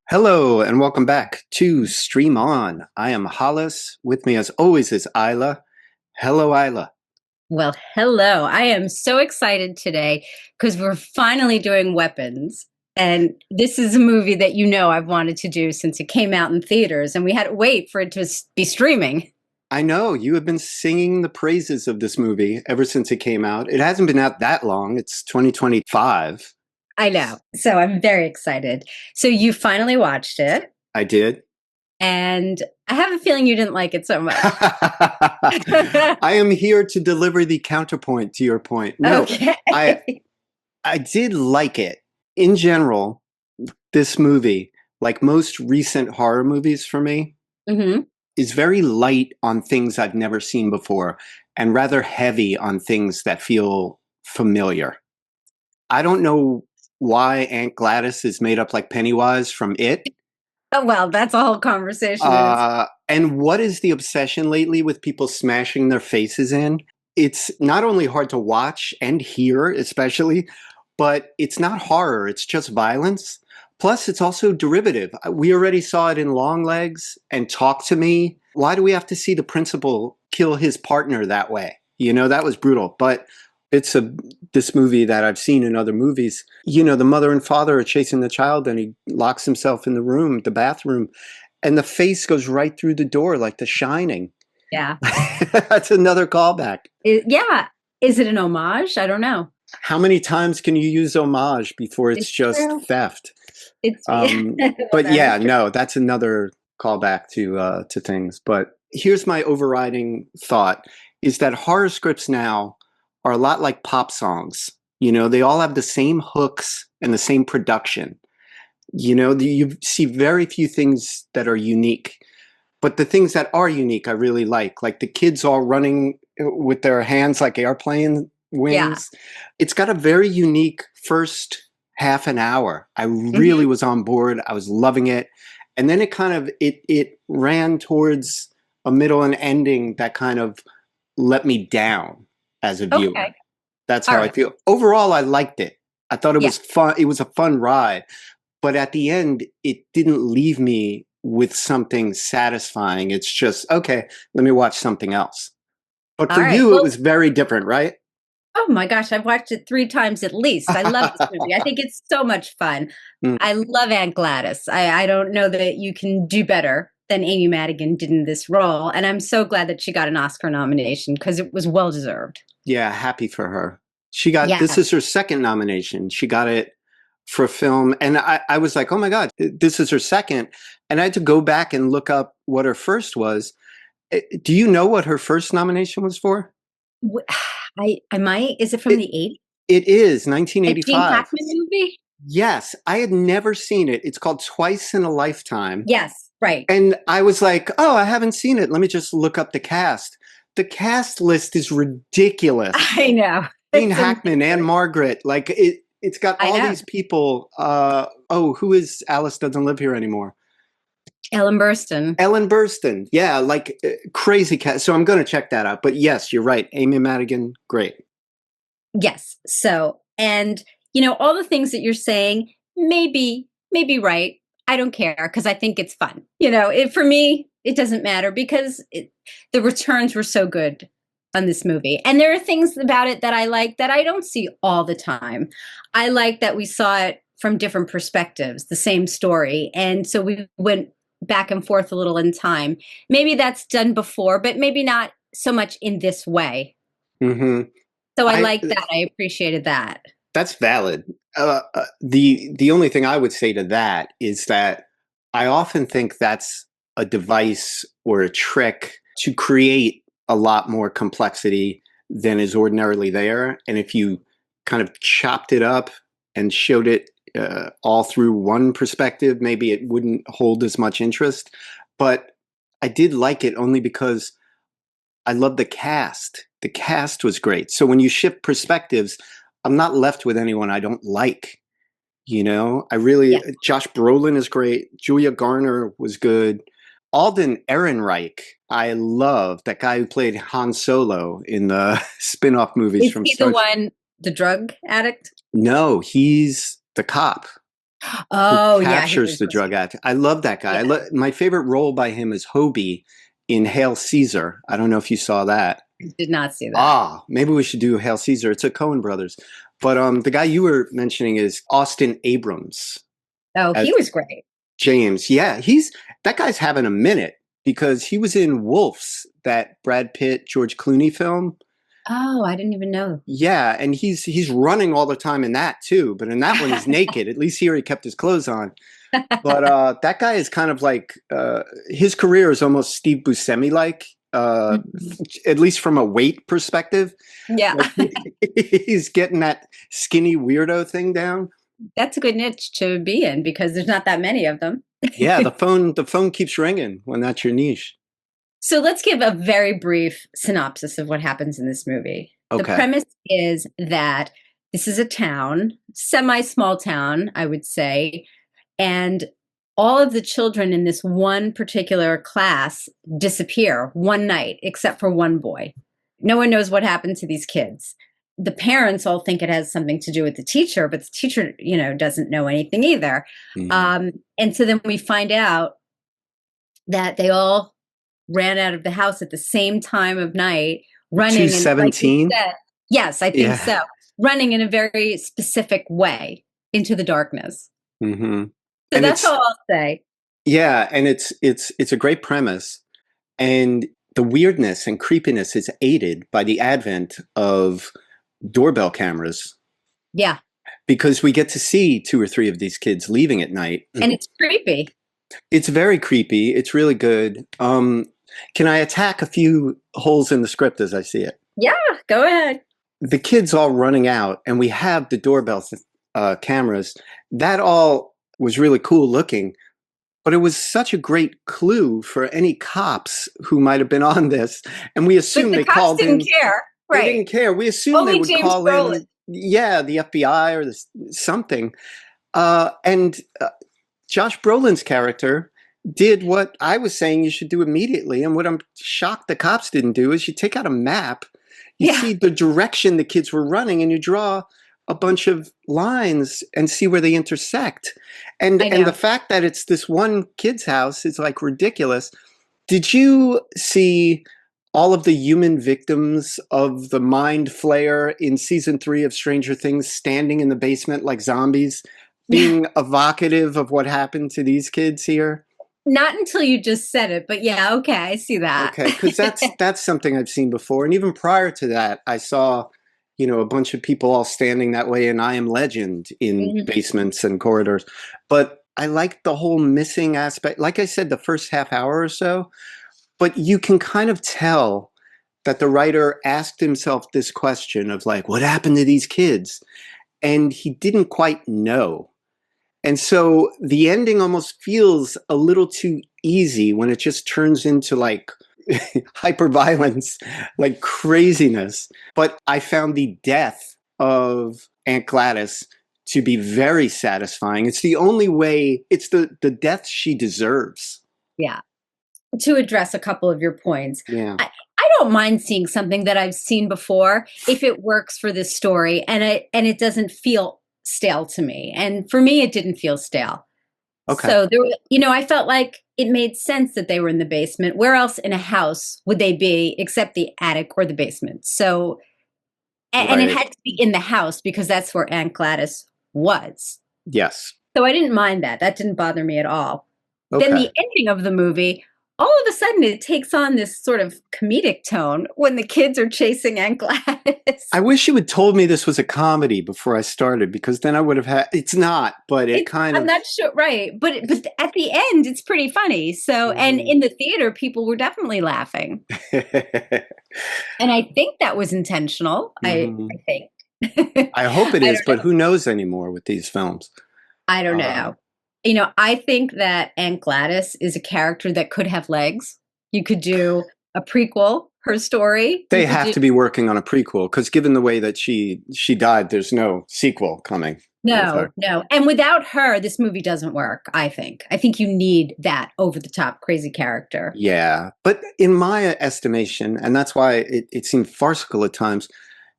Hello and welcome back to Stream On. I am Hollis. With me as always is Eila. Hello, Eila. Well, hello. I am so excited today because we're finally doing weapons. And this is a movie that I've wanted to do since it came out in theaters, and we had to wait for it to be streaming. I know you have been singing the praises of this movie ever since it came out. It hasn't been out that long. It's 2025. I know. So I'm very excited. So you finally watched it, I did. and I have a feeling you didn't like it so much. I am here to deliver the counterpoint to your point. No, Okay. I did like it. In general, this movie, like most recent horror movies for me, hmm is very light on things I've never seen before and rather heavy on things that feel familiar. I don't know why Aunt Gladys is made up like Pennywise from It. Oh, well, that's a whole conversation. And what is the obsession lately with people smashing their faces in? It's not only hard to watch and hear, especially, but it's not horror, it's just violence. Plus, it's also derivative. We already saw it in Longlegs and Talk to Me. Why do we have to see the principal kill his partner that way? That was brutal. But it's this movie that I've seen in other movies. The mother and father are chasing the child and he locks himself in the bathroom, and the face goes right through the door like The Shining. Yeah. That's another callback. Yeah. Is it an homage? I don't know. How many times can you use homage before it's just true. theft? It's But that yeah, is true. no, that's another callback to things. But here's my overriding thought: is that horror scripts now are a lot like pop songs. They all have the same hooks and the same production. You see very few things that are unique. But the things that are unique, I really like the kids all running with their hands like airplane Yeah. wings. It's got a very unique first half an hour. I really hmm was on board. I was loving it. And then it ran towards a middle and ending that kind of let me down as a viewer. Okay. That's All how I right. feel. Overall, I liked it. I thought it Yeah. was fun. It was a fun ride. But at the end, it didn't leave me with something satisfying. It's just, okay, let me watch something else. But All for right. you, it Well, was very different, right? oh my gosh, I've watched it 3 times at least. I love this movie. I think it's so much fun. Mm, I love Aunt Gladys. I don't know that you can do better than Amy Madigan did in this role. And I'm so glad that she got an Oscar nomination because it was well deserved. yeah, happy for her. This Yeah. is her second nomination. She got it for film. And I was like, oh my God, this is her second. And I had to go back and look up what her first was. Do you know what her first nomination was for? W- I might. Is it from It, the 80s? it is A Gene 1985. Hackman movie? Yes, I had never seen it. It's called Twice in a Lifetime. Yes, right. And I was like, oh, I haven't seen it. Let me just look up the cast. The cast list is ridiculous. I know. Gene It's Hackman and amazing. Margaret. Like it's got I all know. these people. Who is Alice Doesn't Live Here Anymore? Ellen Burstyn. Ellen Burstyn. Yeah, like crazy cast. So I'm going to check that out. But yes, you're right. Amy Madigan, great. Yes. So, and all the things that you're saying, maybe right. I don't care because I think it's fun. For me, it doesn't matter because the returns were so good on this movie. And there are things about it that I like that I don't see all the time. I like that we saw it from different perspectives, the same story. And so we went back and forth a little in time. Maybe that's done before, but maybe not so much in this way. Hmm. So I I like that. I appreciated that. That's valid. The only thing I would say to that is that I often think that's a device or a trick to create a lot more complexity than is ordinarily there. And if you kind of chopped it up and showed it all through one perspective, maybe it wouldn't hold as much interest. But I did like it only because I love the cast. The cast was great. So when you shift perspectives, I'm not left with anyone I don't like. I Yeah. really, Josh Brolin is great. Julia Garner was good. Alden Ehrenreich, I love that guy who played Han Solo in the spin-off movies Is from he the Star Trek. one, the drug addict? No, he's the cop. who Oh, yeah, he captures was the drug great. addict. I love that guy. Yeah, My favorite role by him is Hobie in Hail Caesar. I don't know if you saw that. I did not see that. Ah, maybe we should do Hail Caesar. It's a Coen Brothers. But the guy you were mentioning is Austin Abrams Oh, as he was great. James. Yeah, that guy's having a minute because he was in Wolves, that Brad Pitt George Clooney film. Oh, I didn't even know. Yeah, and he's running all the time in that too. But in that one, he's naked. At least here he kept his clothes on. But that guy is kind of like his career is almost Steve Buscemi like, Mhm. at least from a weight perspective. Yeah, Like he's getting that skinny weirdo thing down. that's a good niche to be in because there's not that many of them. Yeah, the phone keeps ringing when that's your niche. So let's give a very brief synopsis of what happens in this movie. The Okay. premise is that this is a town, semi small town, I would say, and all of the children in this one particular class disappear one night, except for one boy. No one knows what happened to these kids. The parents all think it has something to do with the teacher, but the teacher, doesn't know anything either. Mhm. And so then we find out that they all ran out of the house at the same time of night, running and like you 217. said, yes, I think Yeah. so. Running in a very specific way into the darkness. Hmm. So And that's it's all I'll say. yeah, and it's a great premise, and the weirdness and creepiness is aided by the advent of doorbell cameras Yeah. because we get to see two or three of these kids leaving at night. And it's creepy. It's very creepy. It's really good. Can I attack a few holes in the script as I see it? Yeah, go ahead. The kids all running out, and we have the doorbell cameras. That all was really cool looking, but it was such a great clue for any cops who might have been on this. And we But assume the they cops called didn't in. care. They Right. didn't care. We assumed they Only would James call Brolin. in, yeah, the FBI or something. And Josh Brolin's character did what I was saying you should do immediately. And what I'm shocked the cops didn't do is you take out a map, you Yeah, see the direction the kids were running, and you draw a bunch of lines and see where they intersect. And I and the know. fact that it's this one kid's house is like ridiculous. Did you see all of the human victims of the mind flayer in season 3 of Stranger Things standing in the basement like zombies, Yeah. being evocative of what happened to these kids here? Not until you just said it, but yeah, okay, I see that. Okay, because that's something I've seen before, and even prior to that, I saw, a bunch of people all standing that way in I Am Legend in Mhm. basements and corridors. But I like the whole missing aspect. Like I said, the first half hour or so, but you can kind of tell that the writer asked himself this question of like, what happened to these kids? And he didn't quite know. And so the ending almost feels a little too easy when it just turns into like hyper violence, like craziness. But I found the death of Aunt Gladys to be very satisfying. It's the only way, it's the death she deserves. Yeah. To address a couple of your points, Yeah. I don't mind seeing something that I've seen before if it works for this story and it doesn't feel stale to me. And for me, it didn't feel stale. Okay. So I felt like it made sense that they were in the basement. Where else in a house would they be except the attic or the basement? So, and it Right. had to be in the house because that's where Aunt Gladys was. Yes. So I didn't mind that. That didn't bother me at all. Then Okay. the ending of the movie, all of a sudden it takes on this sort of comedic tone when the kids are chasing Aunt Gladys. I wish you had told me this was a comedy before I started because then I would have had. It's not, but it kind I'm of. not sure, right? But at the end, it's pretty funny. So, and Mhm. in the theater, people were definitely laughing, and I think that was intentional. I Mhm. think. I hope it I is, don't but know. who knows anymore with these films? I don't Uh, know. I think that Aunt Gladys is a character that could have legs. You could do a prequel, her story. You they could have do to be working on a prequel because given the way that she died, there's no sequel coming with her. no, no. And without her, this movie doesn't work, I think. I think you need that over the top crazy character. Yeah, but in my estimation, and that's why it seemed farcical at times.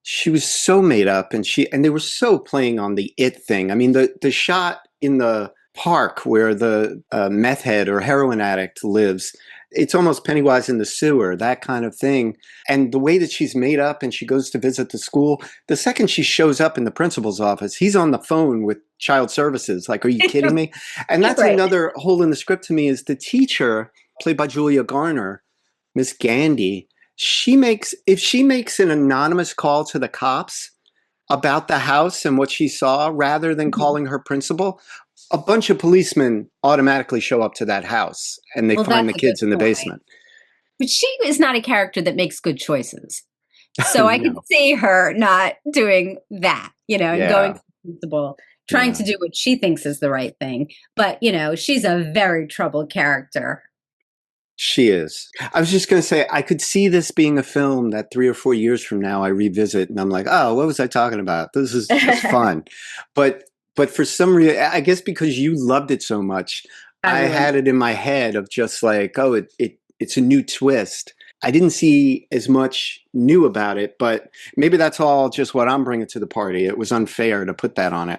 She was so made up, and they were so playing on the it thing. I mean, the shot in the park where the meth head or heroin addict lives. It's almost Pennywise in the sewer, that kind of thing. And the way that she's made up and she goes to visit the school, the second she shows up in the principal's office, he's on the phone with child services. Like, are you kidding me? And that's Right. another hole in the script to me is the teacher, played by Julia Garner, Miss Gandy. If she makes an anonymous call to the cops about the house and what she saw rather than Mhm. calling her principal, a bunch of policemen automatically show up to that house and they Well, find the that's a good kids in the point. basement. But she is not a character that makes good choices. So I could No. see her not doing that, and going Yeah. to the principal, trying to Yeah. do what she thinks is the right thing. But, she's a very troubled character. She is. I was just going to say, I could see this being a film that 3 or 4 years from now I revisit and I'm like, oh, what was I talking about? This is just fun. But but for some reason, I guess because you loved it so much, I I really had it in my head of just like, oh, it's a new twist. I didn't see as much new about it, but maybe that's all just what I'm bringing to the party. It was unfair to put that on it.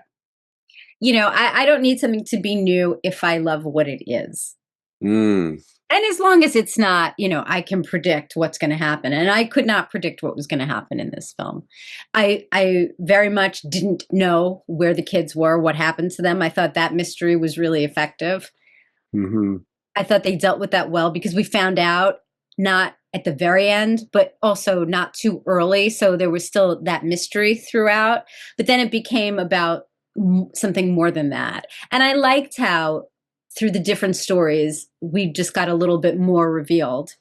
I don't need something to be new if I love what it is. Mm. And as long as it's not, I can predict what's going to happen. And I could not predict what was going to happen in this film. I very much didn't know where the kids were, what happened to them. I thought that mystery was really effective. Hmm. I thought they dealt with that well because we found out not at the very end, but also not too early. So there was still that mystery throughout. But then it became about something more than that. And I liked how through the different stories, we just got a little bit more revealed.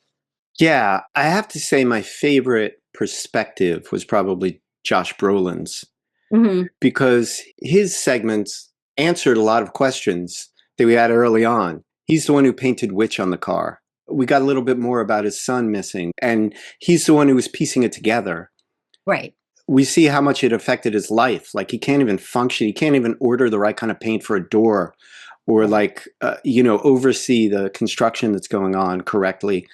Yeah, I have to say my favorite perspective was probably Josh Brolin's Hmm. because his segments answered a lot of questions that we had early on. He's the one who painted Witch on the car. We got a little bit more about his son missing, and he's the one who was piecing it together. Right. We see how much it affected his life. Like, he can't even function. He can't even order the right kind of paint for a door or Right. like, oversee the construction that's going on correctly.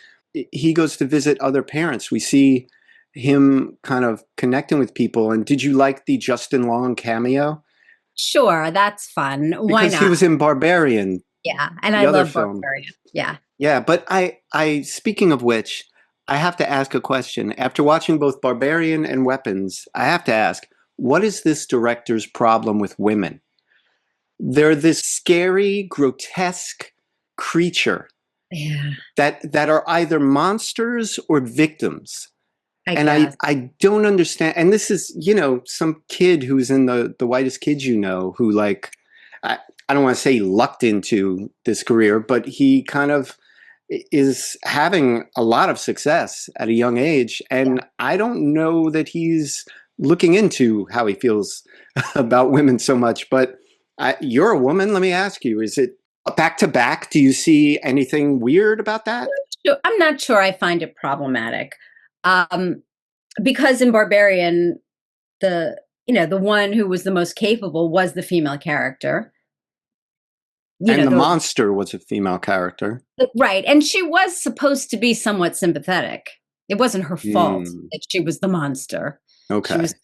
He goes to visit other parents. We see him kind of connecting with people. And did you like the Justin Long cameo? Sure, that's fun. Why Because he not? was in Barbarian, Yeah, and I the other love film. Barbarian. Yeah. Yeah, but speaking of which, I have to ask a question. After watching both Barbarian and Weapons, I have to ask, what is this director's problem with women? They're this scary, grotesque creature Yeah, that are either monsters or victims. I And guess. I don't understand. And this is, some kid who's in the whitest kids who like, I, I don't want to say he lucked into this career, but he kind of is having a lot of success at a young age. Yeah. And I don't know that he's looking into how he feels about women so much. But you're a woman. Let me ask you, is it back to back? Do you see anything weird about that? So I'm not sure I find it problematic. Um, because in Barbarian, the one who was the most capable was the female character. You And know, the the monster was a female character. right, and she was supposed to be somewhat sympathetic. It wasn't her fault Mm, that she was the monster. She okay. was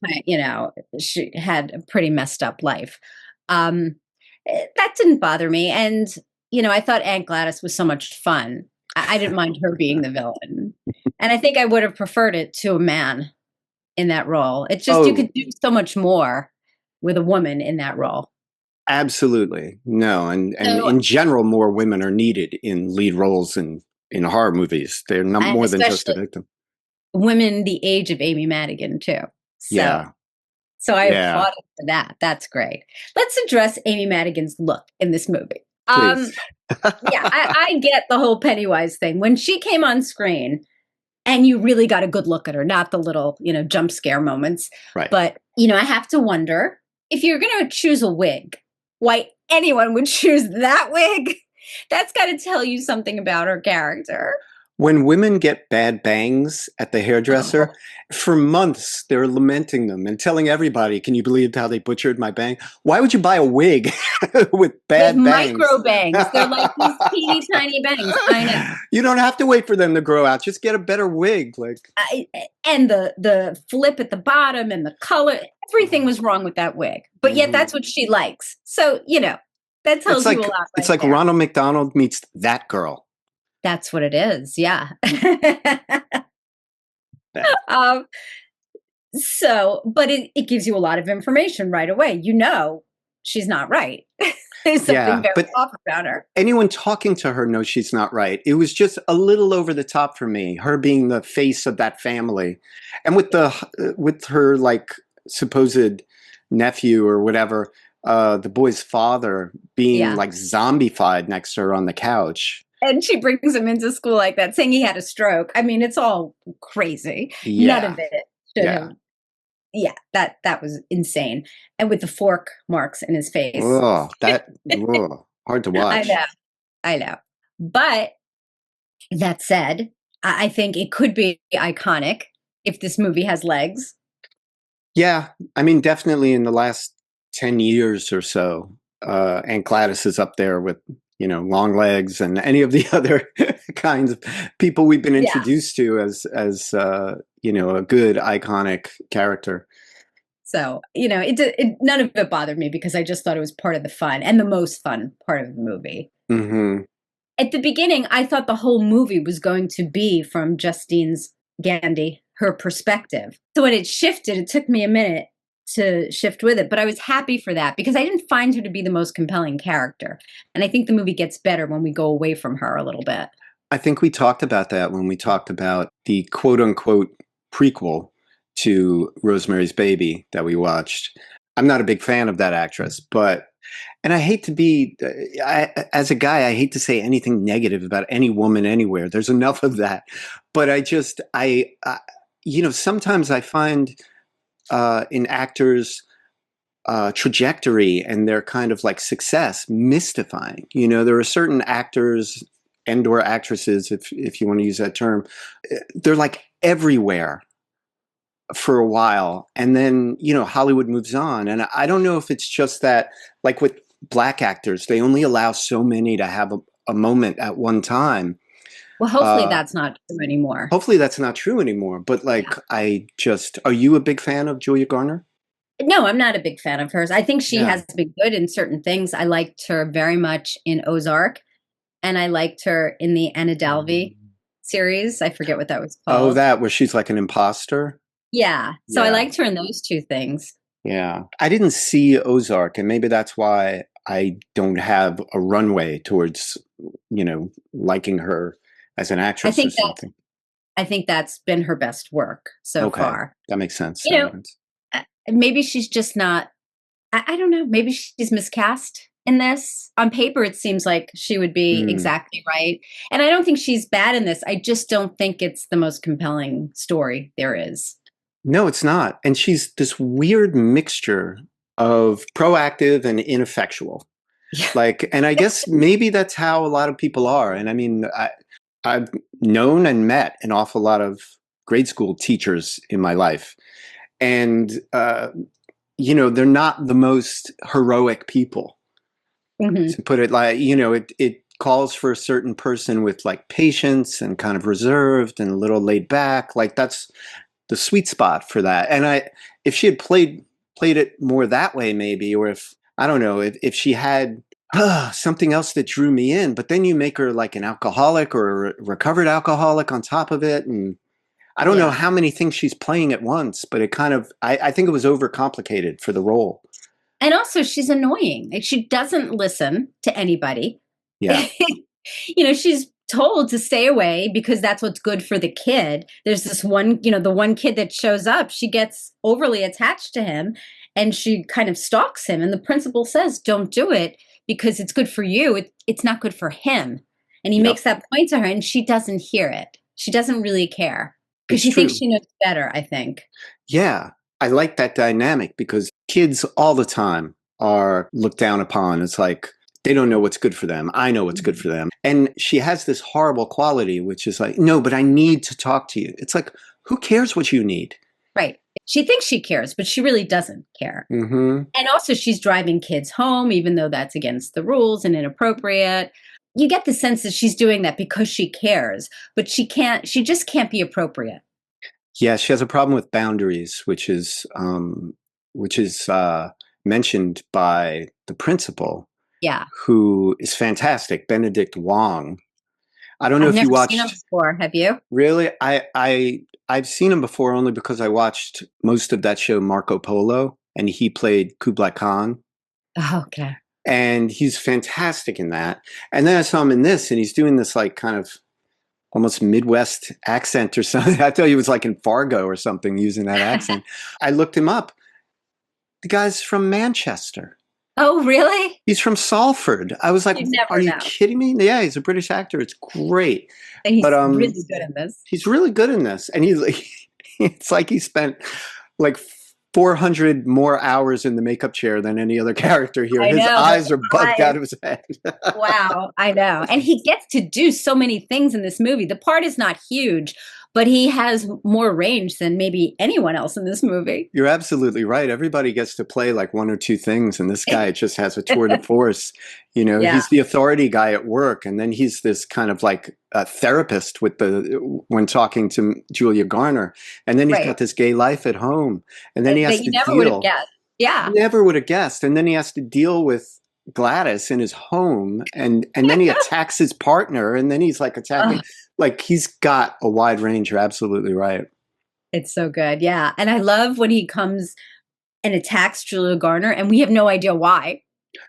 she had a pretty messed up life. That didn't bother me, and, I thought Aunt Gladys was so much fun. I didn't mind her being the villain, and I think I would have preferred it to a man in that role. It's just you Oh, could do so much more with a woman in that role. absolutely. No, and So, in general, more women are needed in lead roles in horror movies. They're not and more than just a especially victim. women the age of Amy Madigan too. So Yeah, so I yeah. applaud her for that. That's great. Let's address Amy Madigan's look in this movie. Please. Yeah, I get the whole Pennywise thing. When she came on screen and you really got a good look at her, not the little, jump scare moments. Right. But, I have to wonder if you're going to choose a wig, why anyone would choose that wig. That's got to tell you something about her character. When women get bad bangs at the Oh, hairdresser, for months they're lamenting them and telling everybody, "Can you believe how they butchered my bang?" Why would you buy a wig with with bad bangs? micro bangs. They're like these teeny tiny bangs. I know. You don't have to wait for them to grow out. Just get a better wig. Like, And the flip at the bottom and the color, everything was wrong with that wig. But yet mhm. that's what she likes. So, That It's tells you a like lot it's right like there. Ronald McDonald meets that girl. That's what it is. Yeah. Yeah. um, but it gives you a lot of information right away. You know, she's not right. There's something Yeah, very but off about her. anyone talking to her knows she's not right. It was just a little over the top for me, her being the face of that family. And with her like supposed nephew or whatever, the boy's father being Yeah. like zombified next to her on the couch. And she brings him into school like that, saying he had a stroke. I mean, it's all crazy. None of Yeah. it should Yeah. have. Yeah, that was insane. And with the fork marks in his face. Oh, hard to I know, watch. I know. But that said, I think it could be iconic if this movie has legs. Yeah, I mean, definitely in the last 10 years or so, Aunt Gladys is up there with, long legs and any of the other kinds of people we've been Yeah. introduced to as a good iconic character. So, none of it bothered me because I just thought it was part of the fun and the most fun part of the movie. Hmm. At the beginning, I thought the whole movie was going to be from Justine's Gandhi, her perspective. So when it shifted, it took me a minute to shift with it, but I was happy for that because I didn't find her to be the most compelling character. And I think the movie gets better when we go away from her a little bit. I think we talked about that when we talked about the quote unquote prequel to Rosemary's Baby that we watched. I'm not a big fan of that actress, and I hate to be, as a guy, I hate to say anything negative about any woman anywhere. There's enough of that. But sometimes I find in actors' trajectory and their kind of like success mystifying. There are certain actors and or actresses, if you want to use that term, they're like everywhere for a while, and then Hollywood moves on. And I don't know if it's just that, like with black actors, they only allow so many to have a moment at one time. Well, hopefully uh that's not true anymore. Hopefully that's not true anymore, but like, are you a big fan of Julia Garner? No, I'm not a big fan of hers. I think she Yeah. has been good in certain things. I liked her very much in Ozark, and I liked her in the Anna Dalvey series. I forget what that was Oh, called. that where she's like an imposter. Yeah, so I Yeah. liked her in those two things. Yeah, I didn't see Ozark, and maybe that's why I don't have a runway towards, liking her as an I actress or think that something. I think that's been her best work so Okay, far. that makes sense. You know, maybe she's just not. I don't know. Maybe she's miscast in this. On paper, it seems like she would be Mm. exactly right, and I don't think she's bad in this. I just don't think it's the most compelling story there is. No, it's not. And she's this weird mixture of proactive and ineffectual. Yeah. Like, and I guess maybe that's how a lot of people are. And I mean, I've known and met an awful lot of grade school teachers in my life. And, they're not the most heroic people, Hmm. to put it like, it calls for a certain person with like patience and kind of reserved and a little laid back. Like that's the sweet spot for that. And if she had played it more that way, maybe, or if, I don't know, if she had something else that drew me in, but then you make her like an alcoholic or a recovered alcoholic on top of it. And I don't know Yeah. how many things she's playing at once, but it kind of, I think it was overcomplicated for the role. And also, she's annoying. Like, she doesn't listen to anybody. Yeah. She's told to stay away because that's what's good for the kid. There's this one, the one kid that shows up, she gets overly attached to him and she kind of stalks him. And the principal says, don't do it because it's good for you. It's not good for him. And he makes Yep. that point to her and she doesn't hear it. She doesn't really care because It's she thinks true. she knows better, I think. Yeah. I like that dynamic because kids all the time are looked down upon. It's like they don't know what's good for them. I know what's good Mhm. for them. And she has this horrible quality, which is like, no, but I need to talk to you. It's like, who cares what you need? Right. She thinks she cares, but she really doesn't care. Hmm. And also, she's driving kids home, even though that's against the rules and inappropriate. You get the sense that she's doing that because she cares, but she just can't be appropriate. Yeah, she has a problem with boundaries, which is mentioned by the principal. Yeah. who is fantastic, Benedict Wong. I don't know I've if you never seen him watched. before. Have you? Really, I've seen him before only because I watched most of that show Marco Polo, and he played Kublai Khan, Oh, okay. and he's fantastic in that. And then I saw him in this, and he's doing this like kind of almost Midwest accent or something. I thought he was like in Fargo or something using that accent. I looked him up. The guy's from Manchester. Oh, really? He's from Salford. I was like, You "Are never you know. kidding me?" Yeah, he's a British actor. It's great, And but he's really good in this. he's really good in this, and he's like, it's like he spent like 400 more hours in the makeup chair than any other character here. I His know, those eyes are bugged eyes. out of his head. Wow, I know. And he gets to do so many things in this movie. The part is not huge, but he has more range than maybe anyone else in this movie. You're absolutely right. Everybody gets to play like one or two things, and this guy just has a tour de force. You know, Yeah, he's the authority guy at work, and then he's this kind of like a therapist with the when talking to Julia Garner, and then he's right. got this gay life at home, and then he That has you to never would have deal. guessed. Yeah. Never would have guessed, and then he has to deal with Gladys in his home, and then he attacks his partner, and then he's like Oh, attacking. Like he's got a wide range. You're absolutely right. it's so good. Yeah. And I love when he comes and attacks Julia Garner and we have no idea why.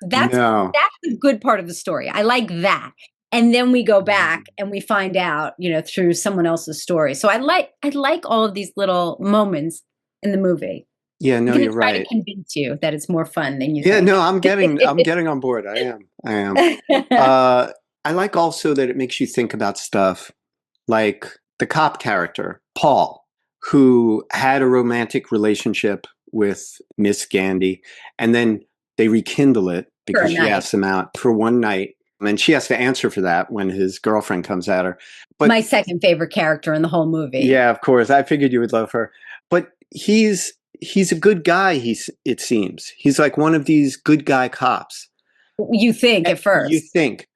That's No. that's the good part of the story. I like that. And then we go back and we find out, through someone else's story. So I like all of these little moments in the movie. Yeah, I'm no, going to you're try to right. convince you that it's more fun than you Yeah, think. no, I'm getting on board. I am. I am. Uh, I like also that it makes you think about stuff like the cop character, Paul, who had a romantic relationship with Miss Gandy, and then they rekindle it For a because she night. asks him out for one night, and she has to answer for that when his girlfriend comes at her. But My second favorite character in the whole movie. yeah, of course, I figured you would love her. But he's a good guy. It seems he's like one of these good guy cops. You think at You first. think.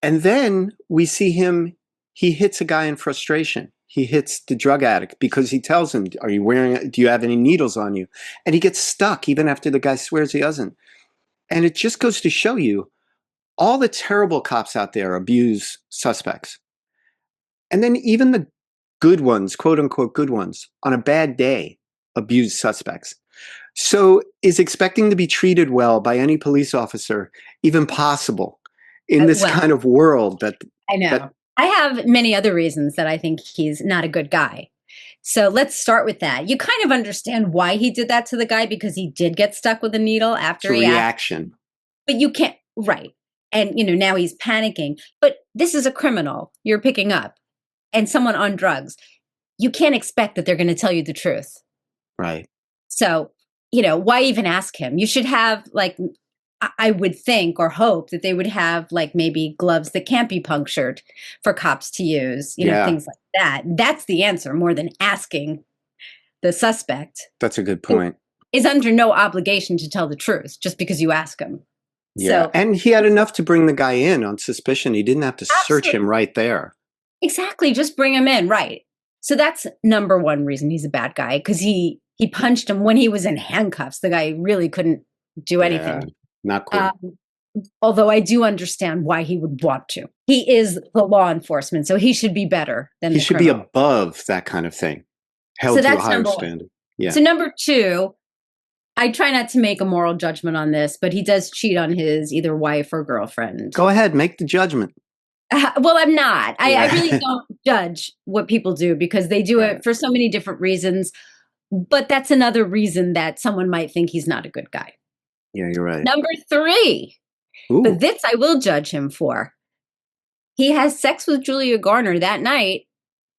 And then we see him, he hits a guy in frustration. He hits the drug addict because he tells him, do you have any needles on you? And he gets stuck even after the guy swears he doesn't. And it just goes to show you all the terrible cops out there abuse suspects. And then even the good ones, quote unquote good ones, on a bad day abuse suspects. So is expecting to be treated well by any police officer even possible in this Well, kind of world I that know. I have many other reasons that I think he's not a good guy. So let's start with that. You kind of understand why he did that to the guy because he did get stuck with a needle it's a after he asked, reaction? but you can't, right. And, now he's panicking. But this is a criminal you're picking up and someone on drugs. You can't expect that they're going to tell you the truth. Right. So, why even ask him? You should have, like, I would think or hope that they would have like maybe gloves that can't be punctured for cops to use, Yeah, things like that. That's the answer more than asking the suspect that's a good who point. is under no obligation to tell the truth just because you ask him. Yeah. So, And he had enough to bring the guy in on suspicion. He didn't have to search absolutely, him right there. exactly, just bring him in, right? So that's number one reason he's a bad guy because he punched him when he was in handcuffs. The guy really couldn't do Yeah. anything. Not cool. Um, Although I do understand why he would want to. He is the law enforcement, so he should be better than He the should be criminal. above that kind of thing, So held to a that's higher number one. standard. Yeah. So number two, I try not to make a moral judgment on this, but he does cheat on his either wife or girlfriend. Go ahead, make the judgment. Well, I'm not. I really Yeah. don't judge what people do because they do Right. it for so many different reasons. But that's another reason that someone might think he's not a good guy. Yeah, you're right. Number three, but Ooh. this I will judge him for. He has sex with Julia Garner that night,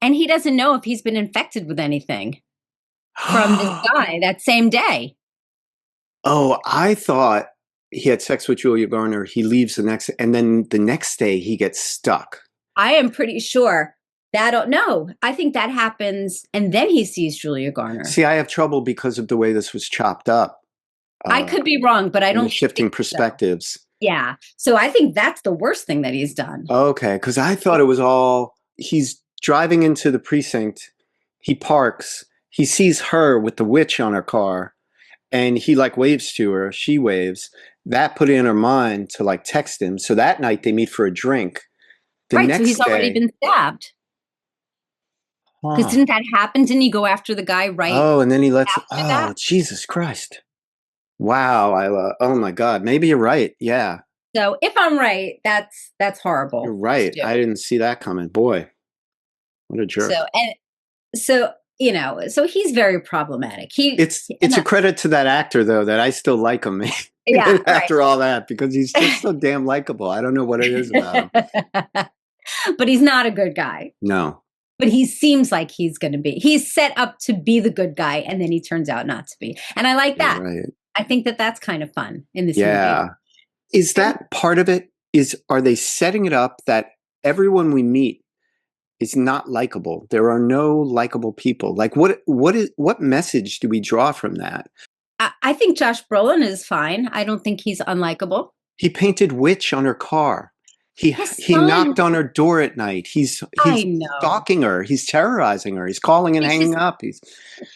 and he doesn't know if he's been infected with anything from this guy that same day. Oh, I thought he had sex with Julia Garner. He leaves and then the next day he gets stuck. I am pretty sure that no, I think that happens, and then he sees Julia Garner. See, I have trouble because of the way this was chopped up. I could be wrong, but I And the don't shifting think so. perspectives. Yeah. So I think that's the worst thing that he's done. Okay, because I thought it was all he's driving into the precinct. He parks. He sees her with the witch on her car, and he like waves to her, she waves. That put it in her mind to like text him. So that night they meet for a drink. The Right, so he's next already day, been stabbed. Because huh. didn't that happen? Didn't he go after the guy right Oh, and then he lets, after oh, that? Jesus Christ. Wow, Isla. Oh my God. Maybe you're right. Yeah, So if I'm right, that's you're horrible to right. do. I didn't see that coming. Boy, what a So jerk. and so, so he's very problematic. It's a credit to that actor though that I still like him Yeah, even right. after all that because he's just so damn likable. I don't know what it is about him. But he's not a good guy. No, But he seems like he's going to be. He's set up to be the good guy, and then he turns out not to be. And I like you're that. right. I think that that's kind of fun in this movie. Yeah. Is that part of it? Are they setting it up that everyone we meet is not likable? There are no likable people. Like what message do we draw from that? I think Josh Brolin is fine. I don't think he's unlikable. He painted witch on her car. His He son, knocked on her door at night. I He's know. stalking her. He's terrorizing her. He's calling and He's just hanging up. He's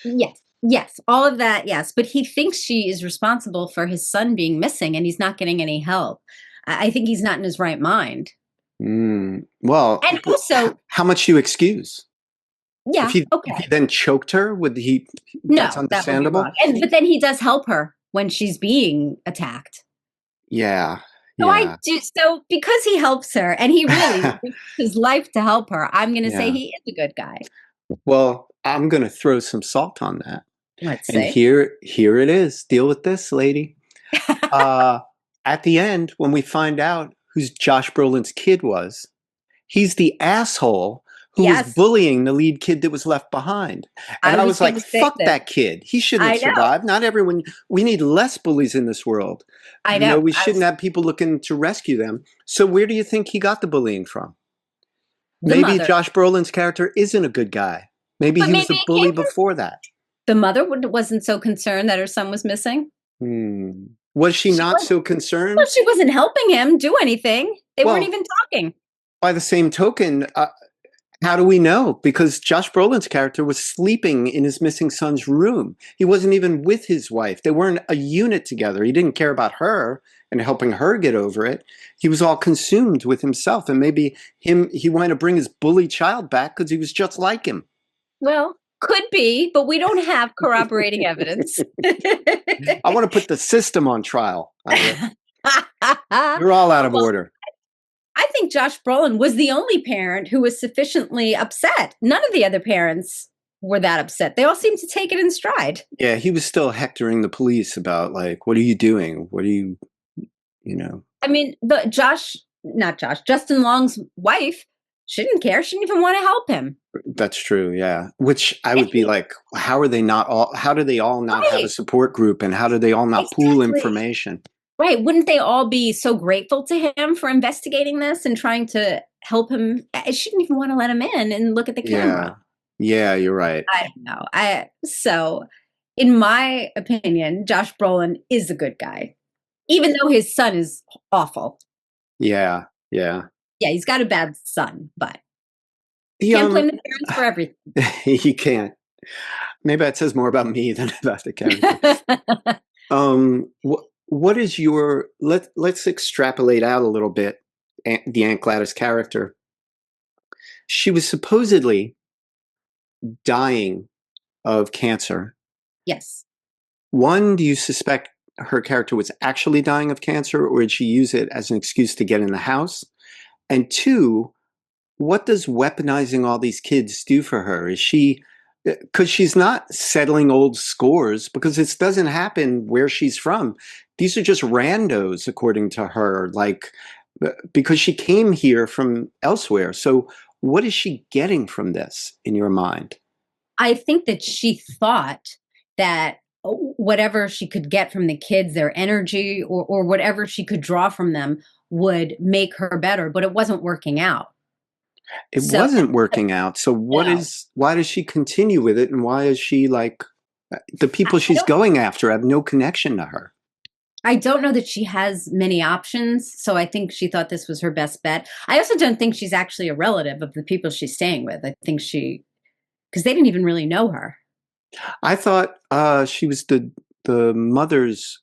yes, yes, all of that, yes. But he thinks she is responsible for his son being missing, and he's not getting any help. I think he's not in his right mind. well. And also, How much do you excuse? yeah, If he okay. then choked her, would he? That's No, that would be understandable. wrong. And but then he does help her when she's being attacked. Yeah, So I yeah, do so because he helps her and he really risks his life to help her, I'm gonna say yeah. he is a good guy. Well, I'm going to throw some salt on that. Let's And see. here it is. Deal with this, lady. Uh, at the end, when we find out who Josh Brolin's kid was, he's the asshole who was Yes, bullying the lead kid that was left behind. And I I was was like, gonna say fuck this. that kid. He shouldn't have I know, survived. Not everyone. We need less bullies in this world. I know. We I shouldn't was have people looking to rescue them. So where do you think he got the bullying from? the Maybe mother, Josh Brolin's character isn't a good guy. Maybe but he was maybe a it came bully from before that. the mother wasn't so concerned that her son was missing. Hmm. Was she She not wasn't so well, concerned? she wasn't helping him do anything. They weren't Well, even talking. by the same token, how do we know? Because Josh Brolin's character was sleeping in his missing son's room. He wasn't even with his wife. They weren't a unit together. He didn't care about her and helping her get over it. He was all consumed with himself. And maybe he wanted to bring his bully child back because he was just like him. Well, could be, but we don't have corroborating evidence. I want to put the system on trial. You're all out of Well, order. I think Josh Brolin was the only parent who was sufficiently upset. None of the other parents were that upset. They all seemed to take it in stride. Yeah, he was still hectoring the police about like, what are you doing? What are you, you know? I mean, not Josh, Justin Long's wife, she didn't care. She didn't even want to help him. That's true. Yeah. Which I And would be like, how do they all not have a right, support group and how do they all not pool exactly. information? Right. Wouldn't they all be so grateful to him for investigating this and trying to help him? She didn't even want to let him in and look at the Yeah. camera. Yeah, you're right. I don't know. So in my opinion, Josh Brolin is a good guy, even though his son is awful. Yeah. Yeah. Yeah, he's got a bad son, but He, can't blame the parents for everything. you can't. Maybe that says more about me than about the character. What is your, let's extrapolate out a little bit the Aunt Gladys character. She was supposedly dying of cancer. Yes. One, do you suspect her character was actually dying of cancer, or did she use it as an excuse to get in the house? And two, what does weaponizing all these kids do for her? Is she, because she's not settling old scores, because this doesn't happen where she's from. These are just randos, according to her, like, because she came here from elsewhere. So what is she getting from this in your mind? I think that she thought that whatever she could get from the kids, their energy or whatever she could draw from them would make her better, but it wasn't working out. It So, wasn't working out. So no, why does she continue with it? And why is she like, the I people I she's don't going after have no connection to her? I don't know that she has many options, so I think she thought this was her best bet. I also don't think she's actually a relative of the people she's staying with. I think because they didn't even really know her. I thought she was the mother's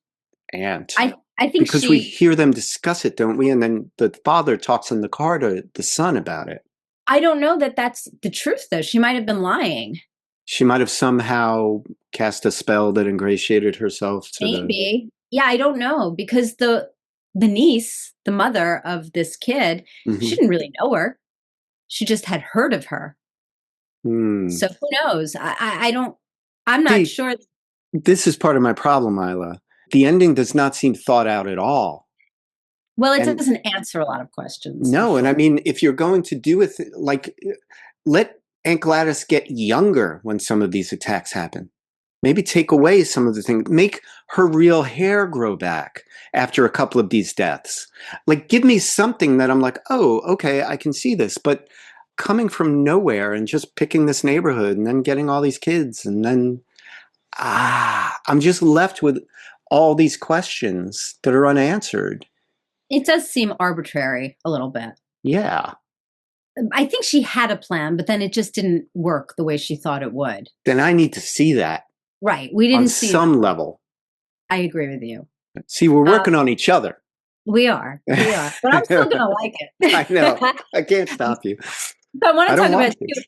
aunt? I think Because we she hear them discuss it, don't we? And then the father talks in the car to the son about it. I don't know that that's the truth, though. She might have been lying. She might have somehow cast a spell that ingratiated herself to the. Maybe. Yeah, I don't know because the niece, the mother of this kid, she Mhm. didn't really know her. She just had heard of her. Hmm. So who knows? I don't. I'm not See, sure. this is part of my problem, Isla. The ending does not seem thought out at all. Well, it And doesn't answer a lot of questions for no, and I sure. mean, if you're going to do it, like, let Aunt Gladys get younger when some of these attacks happen. Maybe take away some of the things. Make her real hair grow back after a couple of these deaths. Like, give me something that I'm like, oh, okay, I can see this. But coming from nowhere and just picking this neighborhood and then getting all these kids and then, I'm just left with all these questions that are unanswered. It does seem arbitrary a little bit. Yeah. I think she had a plan, but then it just didn't work the way she thought it would. Then I need to see that Right. We on didn't see that. some level. I agree with you. See, we're Um, working on each other. we are. We are. But I'm still gonna like I know. it. I can't stop you. So I want I to don't talk want about to.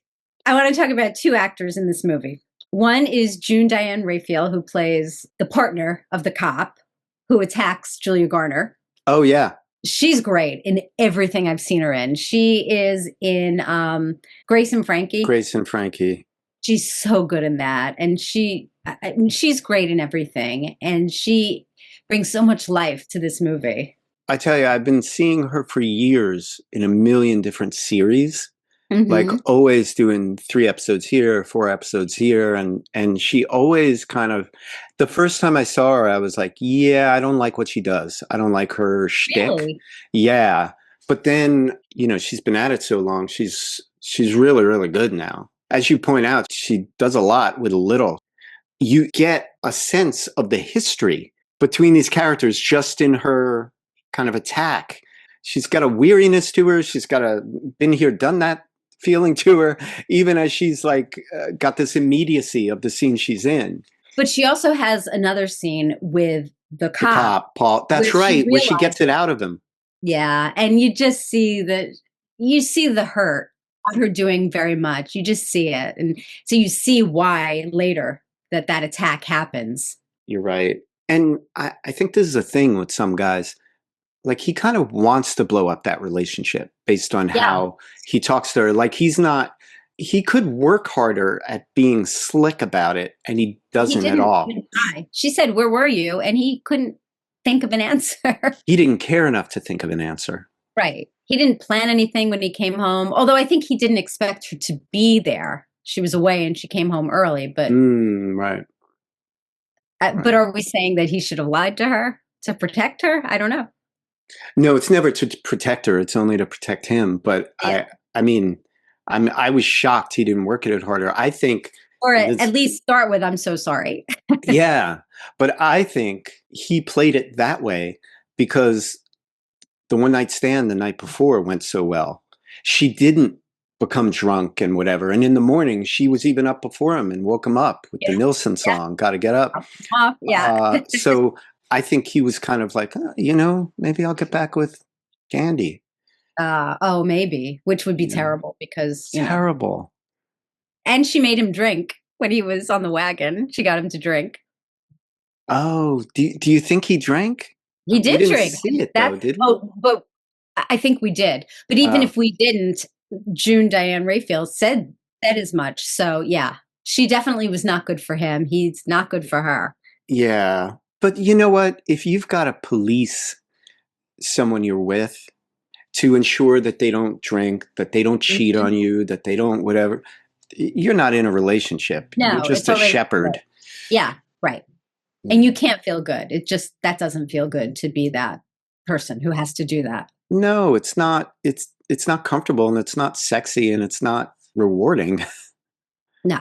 I want to talk about two actors in this movie. One is June Diane Raphael, who plays the partner of the cop who attacks Julia Garner. Oh, yeah. She's great in everything I've seen her in. She is in Grace and Frankie. Grace and Frankie. She's so good in that, and I mean, she's great in everything, and she brings so much life to this movie. I tell you, I've been seeing her for years in a million different series, like Hmm. always doing 3 episodes here, 4 episodes here. And she always kind of, the first time I saw her, I was like, yeah, I don't like what she does. I don't like her shtick. Really? Yeah. But then, she's been at it so long. She's really, really good now. As you point out, she does a lot with a little. You get a sense of the history between these characters just in her kind of attack. She's got a weariness to her. She's got a been here, done that feeling to her, even as she's like got this immediacy of the scene she's in. But she also has another scene with the The cop cop, Paul. where That's she right, where she realizes, gets it out of him. yeah, and you just see that you see the hurt on her doing very much. You just see it, and so you see why later that attack happens. You're right. And I think this is a thing with some guys. Like he kind of wants to blow up that relationship based on Yeah, how he talks to her. Like he could work harder at being slick about it, and he he doesn't at didn't all. even try. She said, "Where were you?" And he couldn't think of an answer. He didn't care enough to think of an answer. Right. He didn't plan anything when he came home. Although I think he didn't expect her to be there. She was away and she came home early. Right, But right. are we saying that he should have lied to her to protect her? I don't know. No, it's never to protect her. It's only to protect him. But Yeah. I mean, I was shocked he didn't work at it harder. I think Or this, at least start with, "I'm so sorry." yeah, but I think he played it that way because the one night stand the night before went so well. She didn't become drunk and whatever. And in the morning, she was even up before him and woke him up with the Yeah. Nilsson Yeah. song, Gotta Get Up. Yeah. So I think he was kind of like, maybe I'll get back with Candy. Oh, maybe, which would be You know, terrible because, terrible. and she made him drink when he was on the wagon. She got him to drink. Oh, do you think he drank? He We did didn't drink. see it though, That's did we? oh, but I think we did. But even Uh, if we didn't, June Diane Raphael said as much. So yeah, she definitely was not good for him. He's not good for her. yeah. But you know what? If you've got to police someone you're with to ensure that they don't drink, that they don't cheat Mhm. on you, that they don't whatever, you're not in a relationship. You're No, just it's a already shepherd. yeah, right. And you can't feel good. It just that doesn't feel good to be that person who has to do that. No, it's not. It's not comfortable and it's not sexy and it's not rewarding. No,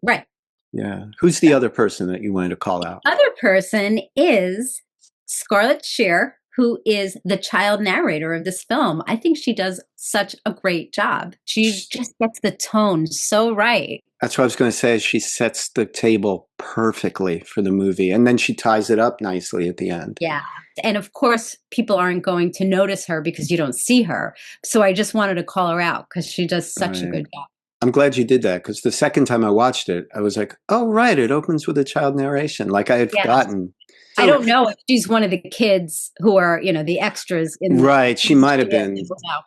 right. Yeah. Who's the other person that you wanted to call out? Other person is Scarlett Shear, who is the child narrator of this film. I think she does such a great job. She just gets the tone so right. That's what I was going to say. She sets the table perfectly for the movie, and then she ties it up nicely at the end. Yeah. And of course, people aren't going to notice her because you don't see her. So I just wanted to call her out because she does such a Right. good job. I'm glad you did that, because the second time I watched it, I was like, "Oh, right, it opens with a child narration." Like I had Yeah. forgotten. I So don't know if she's one of the kids who are, the extras in the. right, she might have Yeah, been people know.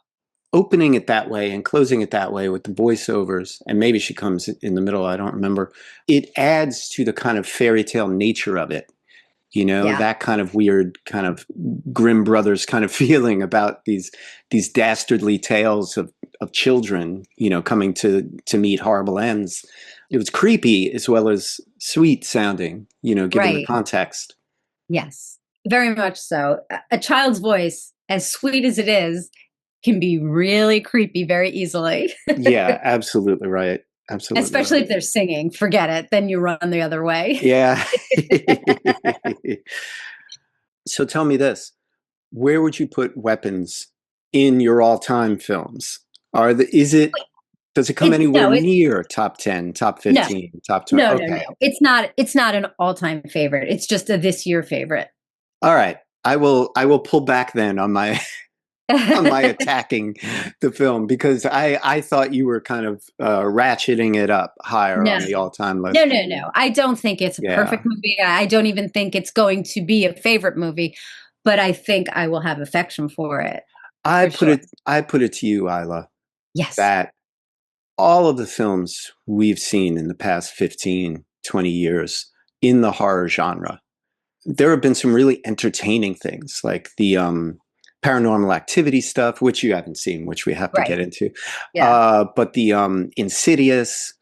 opening it that way and closing it that way with the voiceovers, and maybe she comes in the middle. I don't remember. It adds to the kind of fairy tale nature of it. Yeah. That kind of weird, kind of Grimm Brothers kind of feeling about these dastardly tales of children, coming to meet horrible ends. It was creepy as well as sweet sounding, given the Right. context. Yes. Very much so. A child's voice, as sweet as it is, can be really creepy very easily. Yeah, absolutely right. Absolutely Especially right. if they're singing. Forget it. Then you run the other way. Yeah. So tell me this. Where would you put weapons in your all-time films? Does it come It anywhere no, it near top 10, top no. 15, top 20? No, no, no. Okay. It's not an all-time favorite. It's just a this year favorite. All right. I will pull back then on my on my attacking the film, because I thought you were kind of ratcheting it up higher No. on the all-time No, list. no, no. I don't think it's a Yeah. perfect movie. I don't even think it's going to be a favorite movie, but I think I will have affection for it, I for put sure. it I put it to you, Isla, Yes. that all of the films we've seen in the past 15, 20 years in the horror genre, there have been some really entertaining things, like the paranormal activity stuff, which you haven't seen, which we have to Right. get into. Yeah. But the Insidious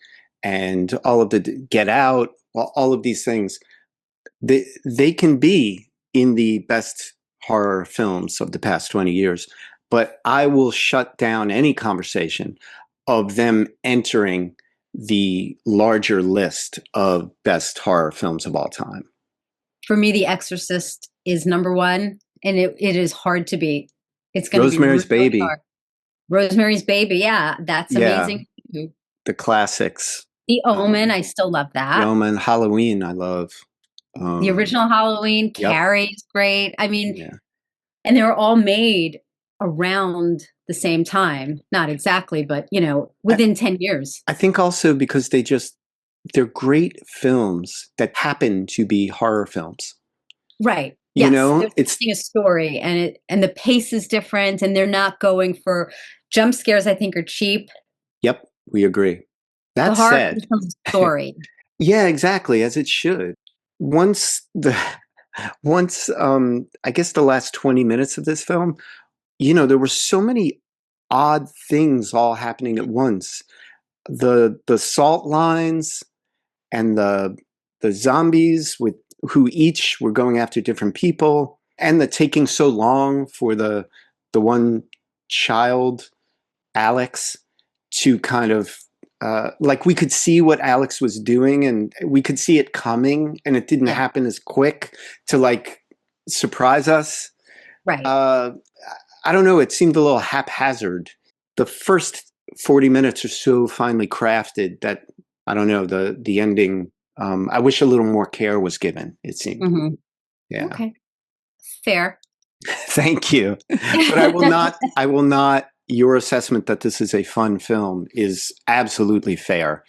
and all of the Get Out, all of these things, they can be in the best horror films of the past 20 years. But I will shut down any conversation of them entering the larger list of best horror films of all time. For me, The Exorcist is number one, and it is hard to beat. It's going to be Rosemary's really Baby. hard. Rosemary's Baby, yeah, that's Yeah, amazing. too. the classics. The Omen, Um, I still love the that. Omen, Halloween, I love. The original Halloween, Yep. Carrie's great. I mean, Yeah. and they were all made around the same time. Not exactly, but I, within 10 years. I think also because they're great films that happen to be horror films. Right. Yes. They're It's, telling a story and the pace is different and they're not going for jump scares, I think, are cheap. yep, we agree. The That horror said, becomes a story. yeah, exactly, as it should. Once the, I guess the last 20 minutes of this film, there were so many odd things all happening at once. The salt lines, and the zombies with who each were going after different people, and the taking so long for the one child, Alex, to kind of like, we could see what Alex was doing and we could see it coming, and it didn't Yeah. happen as quick to like surprise us. Right. uh, I don't know, it seemed a little haphazard. The first 40 minutes are so finely crafted that, I don't know, the ending, I wish a little more care was given, it seemed. hmm Yeah. Okay. Fair. Thank you. But I will not, your assessment that this is a fun film is absolutely fair.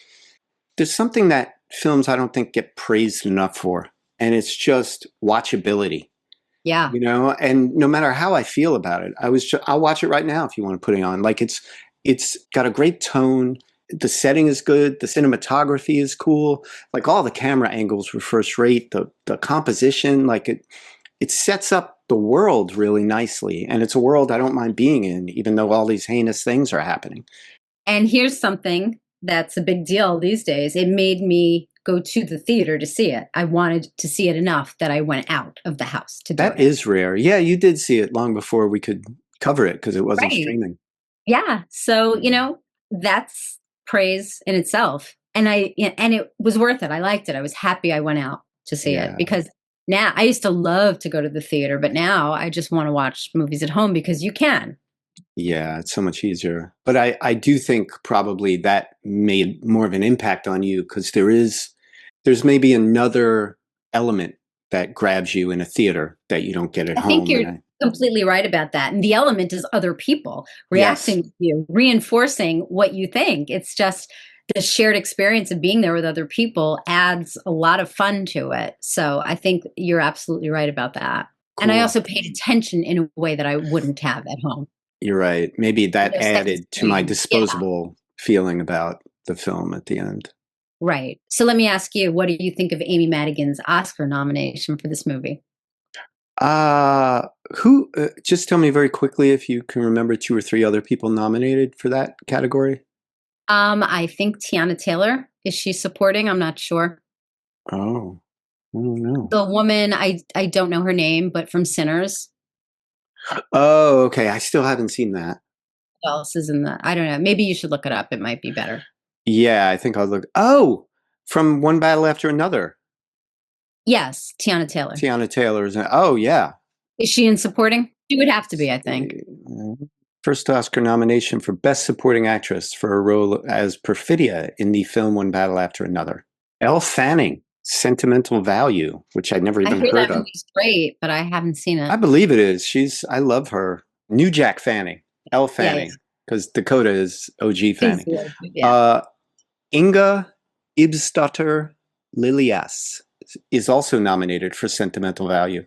There's something that films, I don't think, get praised enough for, and it's just watchability. Yeah. And no matter how I feel about it, I'll watch it right now if you want to put it on. Like, it's got a great tone. The setting is good. The cinematography is cool. Like, all the camera angles were first rate. The composition, like, it sets up the world really nicely. And it's a world I don't mind being in, even though all these heinous things are happening. And here's something that's a big deal these days. It made me go to the theater to see it. I wanted to see it enough that I went out of the house to do That it. is rare. Yeah, you did see it long before we could cover it because it wasn't Right. streaming. Yeah. So, Yeah. that's praise in itself. And it was worth it. I liked it. I was happy I went out to see it Yeah. because Now, I used to love to go to the theater, but now I just want to watch movies at home because you can. Yeah, it's so much easier. But I do think probably that made more of an impact on you because there's maybe another element that grabs you in a theater that you don't get at I think home. you're And I, completely right about that. And the element is other people yes, reacting to you, reinforcing what you think. It's just the shared experience of being there with other people adds a lot of fun to it. So I think you're absolutely right about that. And I cool. also paid attention in a way that I wouldn't have at home. You're right. Maybe You that know, second added to my screen. Yeah. disposable feeling about the film at the end. Right. So let me ask you, what do you think of Amy Madigan's Oscar nomination for this movie? Uh, who, just tell me very quickly if you can remember two or three other people nominated for that category. I think Tiana Taylor. Is she supporting? I'm not sure. Oh, I don't know. The woman, I don't know her name, but from Sinners. Oh, okay. I still haven't seen that. Who else is in the? I don't know. Maybe you should look it up. It might be better. Yeah, I think I'll look. Oh, from One Battle After Another. Yes, Tiana Taylor. Tiana Taylor is. Oh, yeah. Is she in supporting? She would have to be, I think. First Oscar nomination for Best Supporting Actress for her role as Perfidia in the film One Battle After Another. Elle Fanning, Sentimental Value, which I'd never I even hear heard that of. movie's great, but I haven't seen I it. believe it is. I love her. New Jack Fanning, Elle Yeah, yeah. Fanning, because Dakota is OG She's Fanning. really good, yeah. Uh, Inga Ibsdotter Lilias is also nominated for Sentimental Value.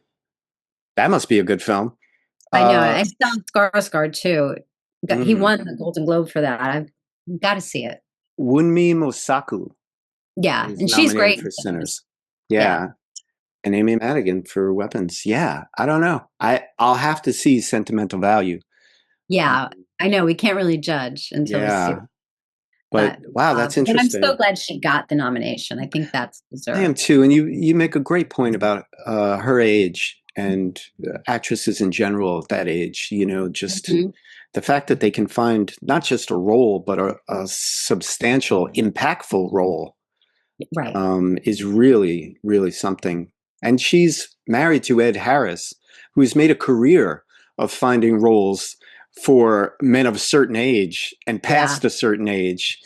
That must be a good film. I know. Uh, I saw Skarsgård too. He mm, won the Golden Globe for that. I've got to see it. Wunmi Mosaku Yeah, is and she's nominated great. for Sinners. Yeah, Yeah, and Amy Madigan for Weapons. Yeah, I don't know. I'll have to see Sentimental Value. yeah. Um, I know we can't really judge until we see it, yeah, but wow, that's but I'm so interesting. glad she got the nomination. I think that's I am deserved. too, and you make a great point about her age and actresses in general at that age. You know, just Mhm. the fact that they can find not just a role but a substantial, impactful role Right. is really, really something. And she's married to Ed Harris, who's made a career of finding roles for men of a certain age and Yeah. past a certain age.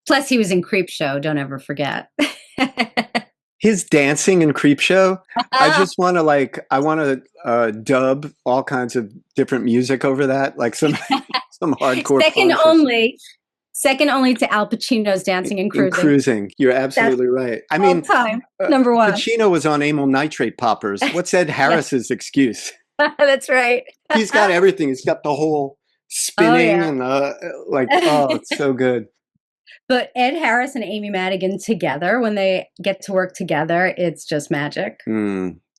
Plus, he was in Creep Show. Don't ever forget. His dancing in Creep Show, I just want to I want to dub all kinds of different music over that, like some hardcore second punk or only, second only to Al Pacino's Dancing and in Cruising. Cruising. You're That's absolutely right. I all mean, time number one. Pacino was on amyl nitrate poppers. What's Ed Yeah, Harris's excuse? that's right. He's got everything. He's got the whole Oh spinning yeah. and oh, it's so good. But Ed Harris and Amy Madigan together, when they get to work together, it's just magic.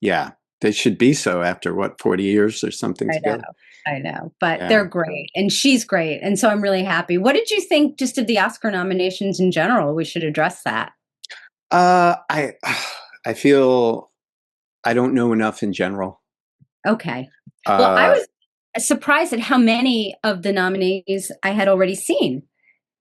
Yeah, they should be so after what 40 years or something I know. together. I know. But they're Yeah. great. And she's great. And so I'm really happy. What did you think just of the Oscar nominations in general? We should address that. I I feel I don't know enough in general. Okay. Well, I Uh, was surprised at how many of the nominees I had already seen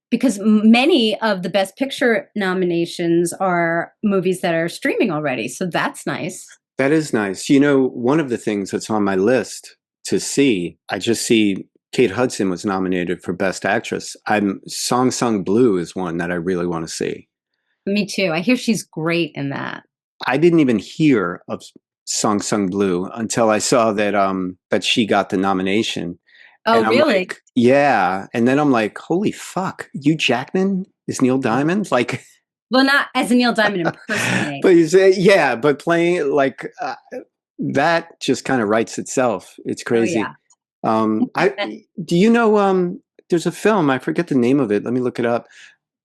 because many of the Best Picture nominations are movies that are streaming already. So that's nice. that is nice. You know, one of the things that's on my list to see, I just see Kate Hudson was nominated for Best Actress. I'm Song Sung Blue is one that I really want to see. Me too. I hear she's great in that. I didn't even hear of Song Sung Blue until I saw that she got the nomination. Oh, And I'm really? like, yeah. And then I'm like, holy fuck, Hugh Jackman is Neil Diamond? Like, Well, not as a Neil Diamond impersonator. but you say, yeah, but playing that just kind of writes itself. It's Oh, crazy. yeah. I do you know there's a film, I forget the name of it. Let me look it up.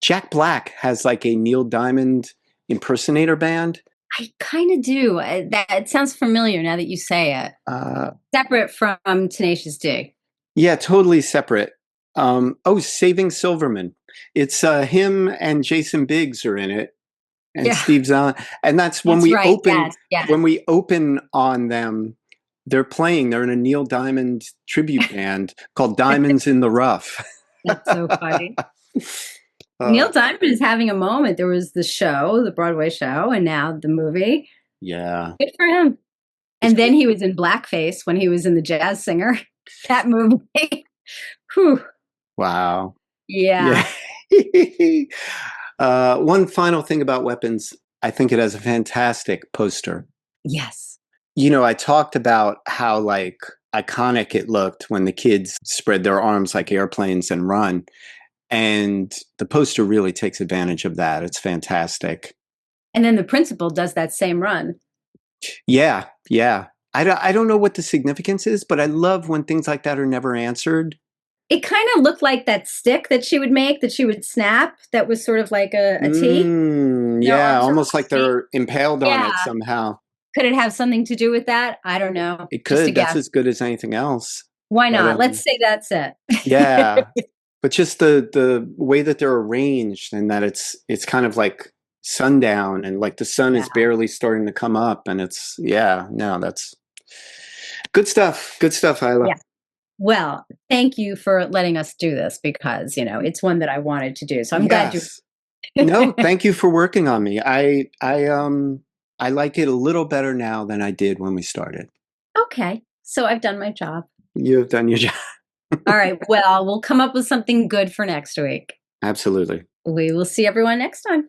Jack Black has like a Neil Diamond impersonator band. I kind of do. That it sounds familiar now that you say it. Uh, Separate from Tenacious D. yeah, totally separate. Oh, Saving Silverman. It's him and Jason Biggs are in it, and Yeah, Steve Zahn. And that's that's right. Yes, yes. when we open on them. They're playing. They're in a Neil Diamond tribute band called Diamonds in the Rough. That's so funny. uh, Neil Diamond is having a moment. There was the show, the Broadway show, and now the movie. Yeah. Good for him. And then he was in blackface when he was in The Jazz Singer. That movie. Whew. Wow. Yeah. Yeah. One final thing about weapons. I think it has a fantastic poster. Yes. I talked about how like iconic it looked when the kids spread their arms like airplanes and run. And the poster really takes advantage of that. It's fantastic. And then the principal does that same run. Yeah. Yeah. I don't know what the significance is, but I love when things like that are never answered. It kind of looked like that stick that she would make, that she would snap, that was sort of like a T. Their Yeah. arms are Almost like pointy. they're impaled on Yeah. it somehow. Could it have something to do with that? I don't know. It Just a could. That's guess. as good as anything else. Why But not? Let's say that's it. yeah. But just the way that they're arranged and that it's kind of like sundown and like the sun Yeah. is barely starting to come up and that's good stuff. Good stuff, Isla. Yeah. Well, thank you for letting us do this because, it's one that I wanted to do. So I'm glad you. Yes. No, thank you for working on me. I like it a little better now than I did when we started. Okay. So I've done my job. You have done your job. All right. Well, we'll come up with something good for next week. Absolutely. We will see everyone next time.